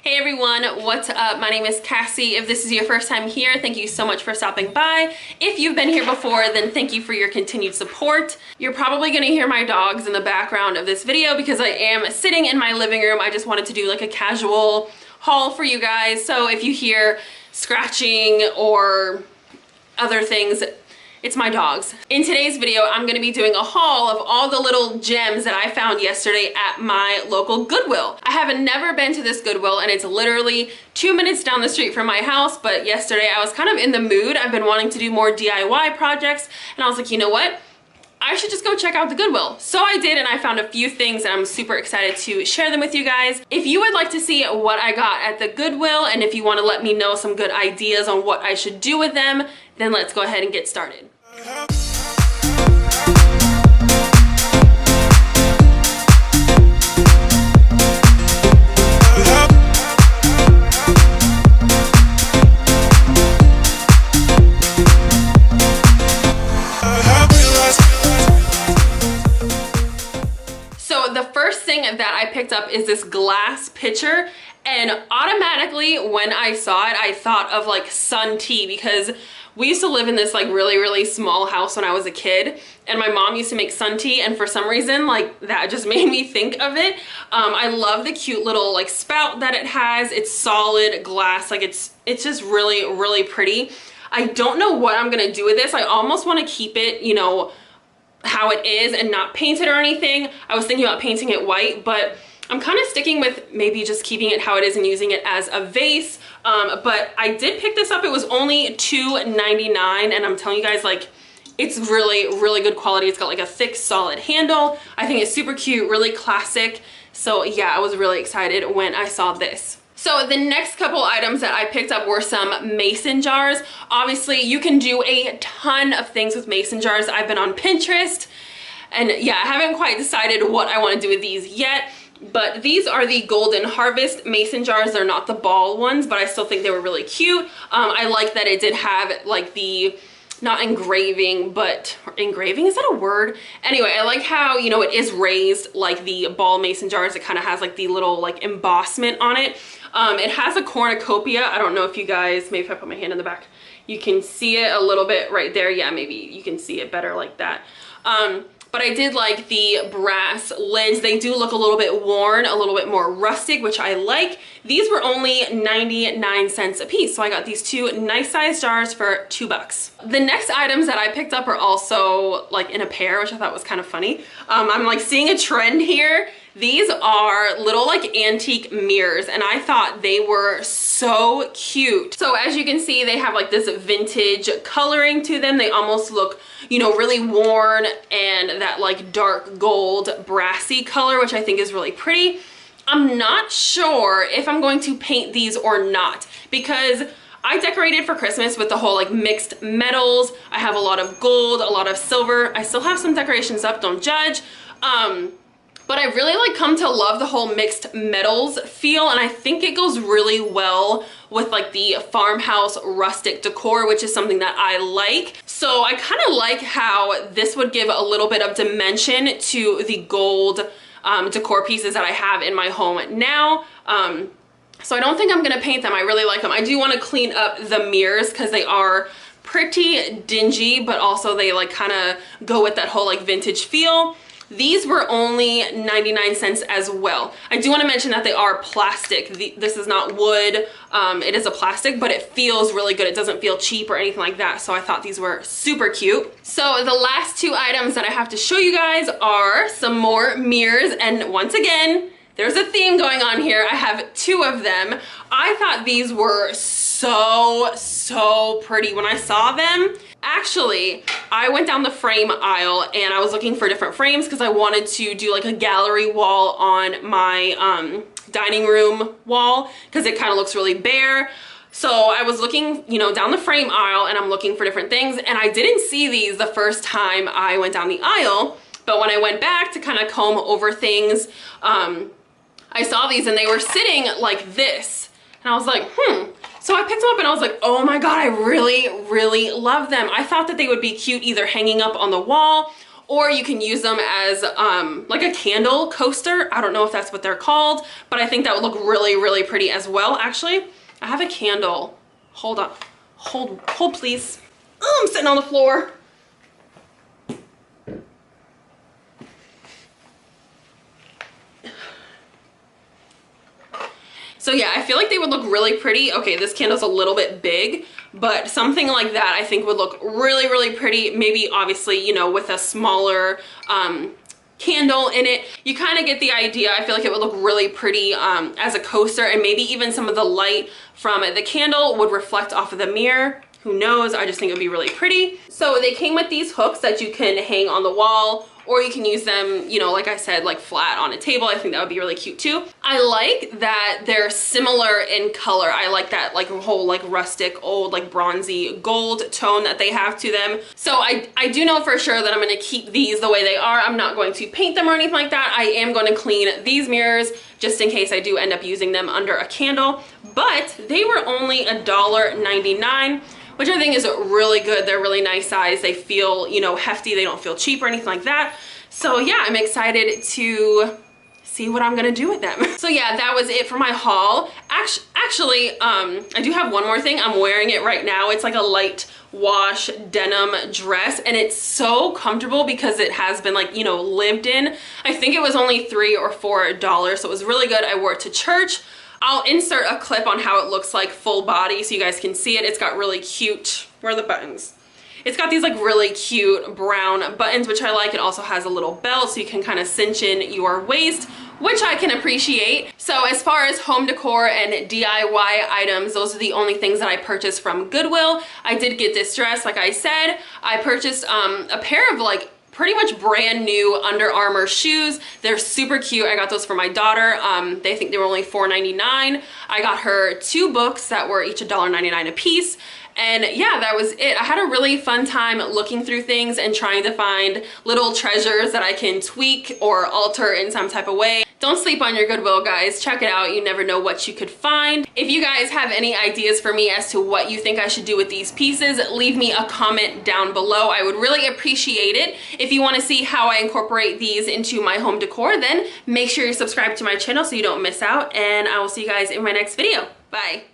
Hey everyone, what's up? My name is Cassie. If this is your first time here, thank you so much for stopping by. If you've been here before, then thank you for your continued support. You're probably gonna hear my dogs in the background of this video because I am sitting in my living room. I just wanted to do like a casual haul for you guys. So if you hear scratching or other things, it's my dogs. In today's video, I'm gonna be doing a haul of all the little gems that I found yesterday at my local Goodwill. I have never been to this Goodwill and it's literally 2 minutes down the street from my house, but yesterday I was kind of in the mood. I've been wanting to do more DIY projects and I was like, you know what? I should just go check out the Goodwill. So I did, and I found a few things and I'm super excited to share them with you guys. If you would like to see what I got at the Goodwill and if you want to let me know some good ideas on what I should do with them, then let's go ahead and get started. So the first thing that I picked up is this glass pitcher, and automatically when I saw it I thought of like Sun Tea, because we used to live in this like really small house when I was a kid, and my mom used to make sun tea, and for some reason like that just made me think of it. I love the cute little like spout that it has. It's solid glass, like it's just really pretty. I don't know what I'm gonna do with this. I almost want to keep it, you know, how it is and not paint it or anything. I was thinking about painting it white, but I'm kind of sticking with maybe just keeping it how it is and using it as a vase. But I did pick this up. It was only $2.99, and I'm telling you guys, like, it's really good quality. It's got like a thick solid handle. I think it's super cute, really classic. So yeah, I was really excited when I saw this. So the next couple items that I picked up were some mason jars. Obviously you can do a ton of things with mason jars. I've been on Pinterest, and yeah, I haven't quite decided what I want to do with these yet. But these are the Golden Harvest mason jars. They're not the ball ones, but I still think they were really cute. I like that it did have like the, not engraving, but engraving, is that a word? Anyway, I like how, you know, it is raised like the ball mason jars. It kind of has like the little like embossment on it. It has a cornucopia. I don't know if you guys, maybe if I put my hand in the back, you can see it a little bit right there. Yeah, maybe you can see it better like that. But I did like the brass lids. They do look a little bit worn, a little bit more rustic, which I like. These were only 99 cents a piece. So I got these two nice size jars for $2. The next items that I picked up are also like in a pair, which I thought was kind of funny. I'm like seeing a trend here. These are little like antique mirrors, and I thought they were so cute. So as you can see, they have like this vintage coloring to them. They almost look, you know, really worn, and that like dark gold brassy color, which I think is really pretty. I'm not sure if I'm going to paint these or not, because I decorated for Christmas with the whole like mixed metals. I have a lot of gold, a lot of silver. I still have some decorations up, don't judge. But I really like come to love the whole mixed metals feel, and I think it goes really well with like the farmhouse rustic decor, which is something that I like. So I kind of like how this would give a little bit of dimension to the gold decor pieces that I have in my home now. So I don't think I'm gonna paint them. I really like them. I do want to clean up the mirrors because they are pretty dingy, but also they like kind of go with that whole like vintage feel. These were only 99 cents as well. I do want to mention that they are plastic. This is not wood. It is a plastic, but it feels really good. It doesn't feel cheap or anything like that. So I thought these were super cute. So the last two items that I have to show you guys are some more mirrors. And once again, there's a theme going on here. I have two of them. I thought these were so pretty when I saw them. Actually, I went down the frame aisle and I was looking for different frames because I wanted to do like a gallery wall on my dining room wall because it kind of looks really bare. So I was looking, you know, down the frame aisle, and I'm looking for different things, and I didn't see these the first time I went down the aisle, but when I went back to kind of comb over things, I saw these and they were sitting like this, and I was like, So I picked them up and I was like, oh my God, I really love them. I thought that they would be cute either hanging up on the wall or you can use them as like a candle coaster. I don't know if that's what they're called, but I think that would look really, really pretty as well. Actually, I have a candle. Hold on. Hold please. Oh, I'm sitting on the floor. So yeah, I feel like they would look really pretty. Okay, this candle's a little bit big, but something like that I think would look really, really pretty. Maybe obviously, you know, with a smaller candle in it. You kind of get the idea. I feel like it would look really pretty as a coaster, and maybe even some of the light from the candle would reflect off of the mirror. Who knows? I just think it would be really pretty. So they came with these hooks that you can hang on the wall, or you can use them, you know, like I said, like flat on a table. I think that would be really cute too. I like that they're similar in color. I like that like whole like rustic, old, like bronzy gold tone that they have to them. So I do know for sure that I'm gonna keep these the way they are. I'm not going to paint them or anything like that. I am going to clean these mirrors just in case I do end up using them under a candle. But they were only $1.99. which I think is really good. They're really nice size. They feel, you know, hefty. They don't feel cheap or anything like that. So yeah, I'm excited to see what I'm gonna do with them. So yeah, that was it for my haul. Actually, I do have one more thing. I'm wearing it right now. It's like a light wash denim dress, and it's so comfortable because it has been like, you know, lived in. I think it was only $3 or $4, so it was really good. I wore it to church. I'll insert a clip on how it looks like full body so you guys can see it. It's got really cute, where are the buttons? It's got these like really cute brown buttons, which I like. It also has a little belt so you can kind of cinch in your waist, which I can appreciate. So as far as home decor and DIY items, those are the only things that I purchased from Goodwill. I did get this dress, like I said. I purchased a pair of like pretty much brand new Under Armour shoes. They're super cute. I got those for my daughter. They think they were only $4.99. I got her 2 books that were each $1.99 a piece. And yeah, that was it. I had a really fun time looking through things and trying to find little treasures that I can tweak or alter in some type of way. Don't sleep on your Goodwill, guys. Check it out. You never know what you could find. If you guys have any ideas for me as to what you think I should do with these pieces, leave me a comment down below. I would really appreciate it. If you want to see how I incorporate these into my home decor, then make sure you're subscribed to my channel so you don't miss out. And I will see you guys in my next video. Bye.